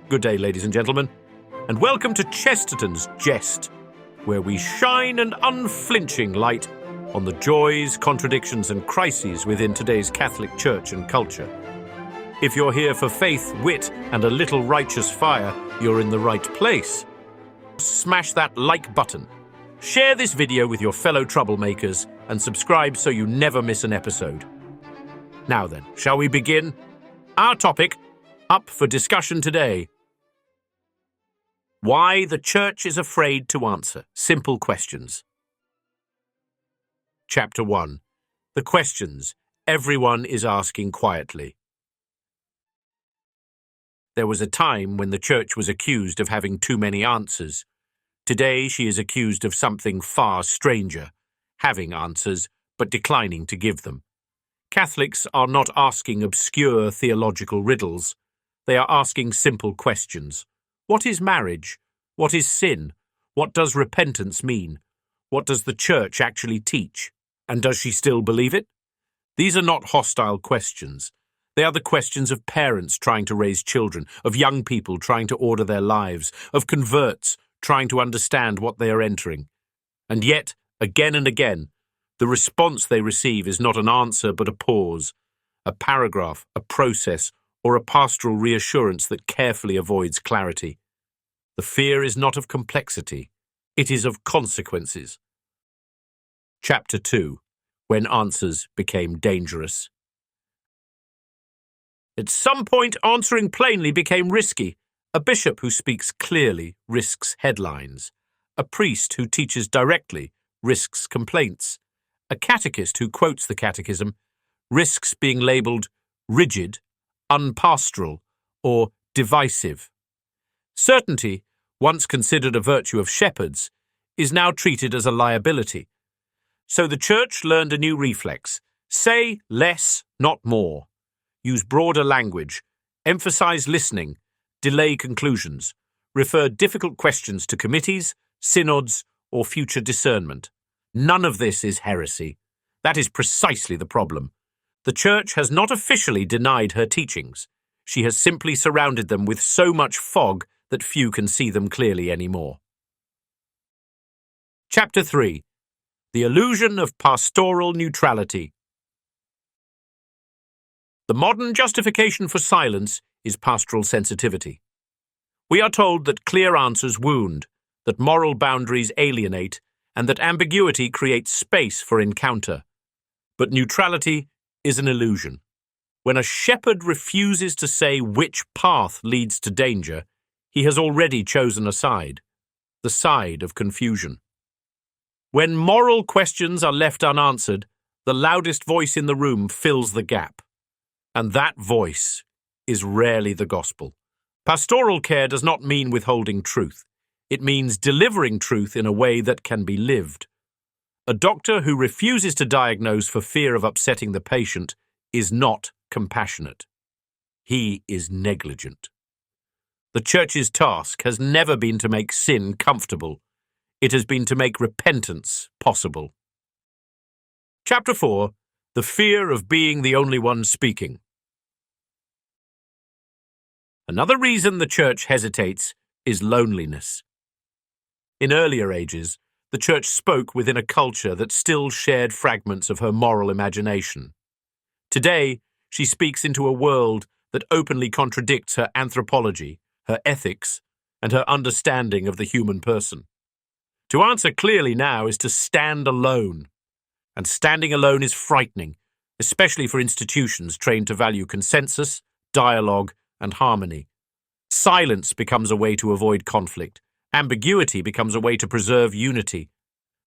Good day, ladies and gentlemen, and welcome to Chesterton's Jest, where we shine an unflinching light on the joys, contradictions, and crises within today's Catholic Church and culture. If you're here for faith, wit, and a little righteous fire, you're in the right place. Smash that like button. Share this video with your fellow troublemakers and subscribe so you never miss an episode. Now then, shall we begin? Our topic, up for discussion today: why the Church is afraid to answer simple questions. Chapter 1. The questions everyone is asking quietly. There was a time when the Church was accused of having too many answers. Today she is accused of something far stranger, having answers but declining to give them. Catholics are not asking obscure theological riddles. They are asking simple questions. What is marriage? What is sin? What does repentance mean? What does the Church actually teach? And does she still believe it? These are not hostile questions. They are the questions of parents trying to raise children, of young people trying to order their lives, of converts trying to understand what they are entering. And yet, again and again, the response they receive is not an answer but a pause, a paragraph, a process, or a pastoral reassurance that carefully avoids clarity. The fear is not of complexity, it is of consequences. Chapter 2. When answers became dangerous. At some point, answering plainly became risky. A bishop who speaks clearly risks headlines. A priest who teaches directly risks complaints. A catechist who quotes the catechism risks being labelled rigid, unpastoral, or divisive. Certainty, once considered a virtue of shepherds, is now treated as a liability. So the Church learned a new reflex: say less, not more. Use broader language, emphasize listening, delay conclusions, refer difficult questions to committees, synods, or future discernment. None of this is heresy. That is precisely the problem. The Church has not officially denied her teachings. She has simply surrounded them with so much fog that few can see them clearly anymore. Chapter 3. The illusion of pastoral neutrality. The modern justification for silence is pastoral sensitivity. We are told that clear answers wound, that moral boundaries alienate, and that ambiguity creates space for encounter. But neutrality is an illusion. When a shepherd refuses to say which path leads to danger, he has already chosen a side, the side of confusion. When moral questions are left unanswered, the loudest voice in the room fills the gap. And that voice is rarely the gospel. Pastoral care does not mean withholding truth. It means delivering truth in a way that can be lived. A doctor who refuses to diagnose for fear of upsetting the patient is not compassionate. He is negligent. The Church's task has never been to make sin comfortable. It has been to make repentance possible. Chapter 4. The fear of being the only one speaking. Another reason the Church hesitates is loneliness. In earlier ages, the Church spoke within a culture that still shared fragments of her moral imagination. Today, she speaks into a world that openly contradicts her anthropology, her ethics, and her understanding of the human person. To answer clearly now is to stand alone. And standing alone is frightening, especially for institutions trained to value consensus, dialogue, and harmony. Silence becomes a way to avoid conflict. Ambiguity becomes a way to preserve unity.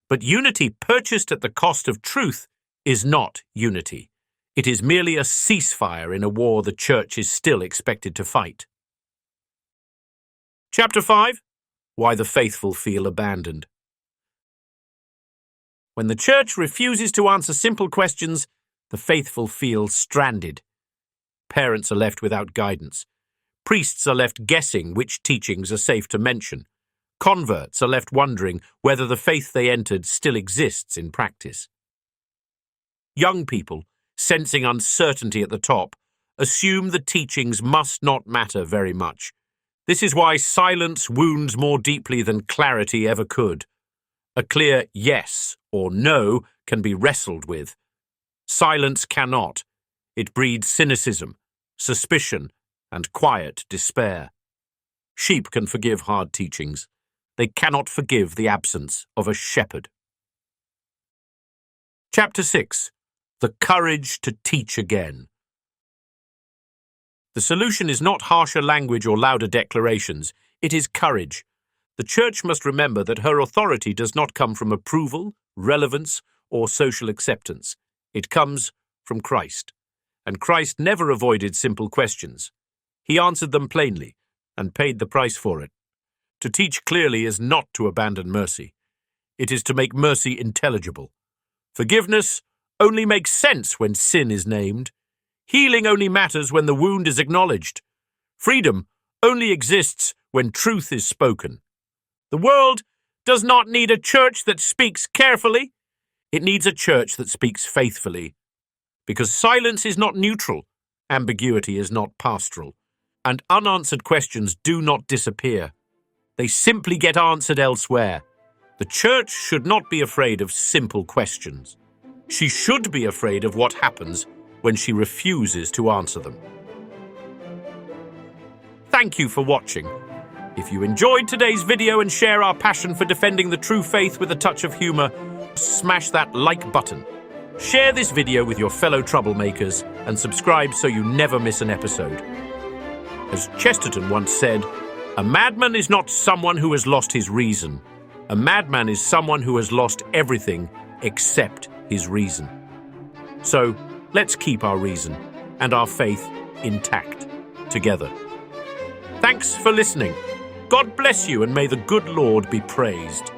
But unity purchased at the cost of truth is not unity. It is merely a ceasefire in a war the Church is still expected to fight. Chapter 5. Why the faithful feel abandoned. When the Church refuses to answer simple questions, the faithful feel stranded. Parents are left without guidance. Priests are left guessing which teachings are safe to mention. Converts are left wondering whether the faith they entered still exists in practice. Young people, sensing uncertainty at the top, assume the teachings must not matter very much. This is why silence wounds more deeply than clarity ever could. A clear yes or no can be wrestled with. Silence cannot. It breeds cynicism, suspicion, and quiet despair. Sheep can forgive hard teachings. They cannot forgive the absence of a shepherd. Chapter 6. The courage to teach again. The solution is not harsher language or louder declarations. It is courage. The Church must remember that her authority does not come from approval, relevance, or social acceptance. It comes from Christ. And Christ never avoided simple questions. He answered them plainly and paid the price for it. To teach clearly is not to abandon mercy. It is to make mercy intelligible. Forgiveness only makes sense when sin is named. Healing only matters when the wound is acknowledged. Freedom only exists when truth is spoken. The world does not need a church that speaks carefully. It needs a church that speaks faithfully. Because silence is not neutral, ambiguity is not pastoral, and unanswered questions do not disappear. They simply get answered elsewhere. The church should not be afraid of simple questions. She should be afraid of what happens when she refuses to answer them. Thank you for watching. If you enjoyed today's video and share our passion for defending the true faith with a touch of humor, smash that like button. Share this video with your fellow troublemakers and subscribe so you never miss an episode. As Chesterton once said, a madman is not someone who has lost his reason. A madman is someone who has lost everything except his reason. So, let's keep our reason and our faith intact together. Thanks for listening. God bless you, and may the good Lord be praised.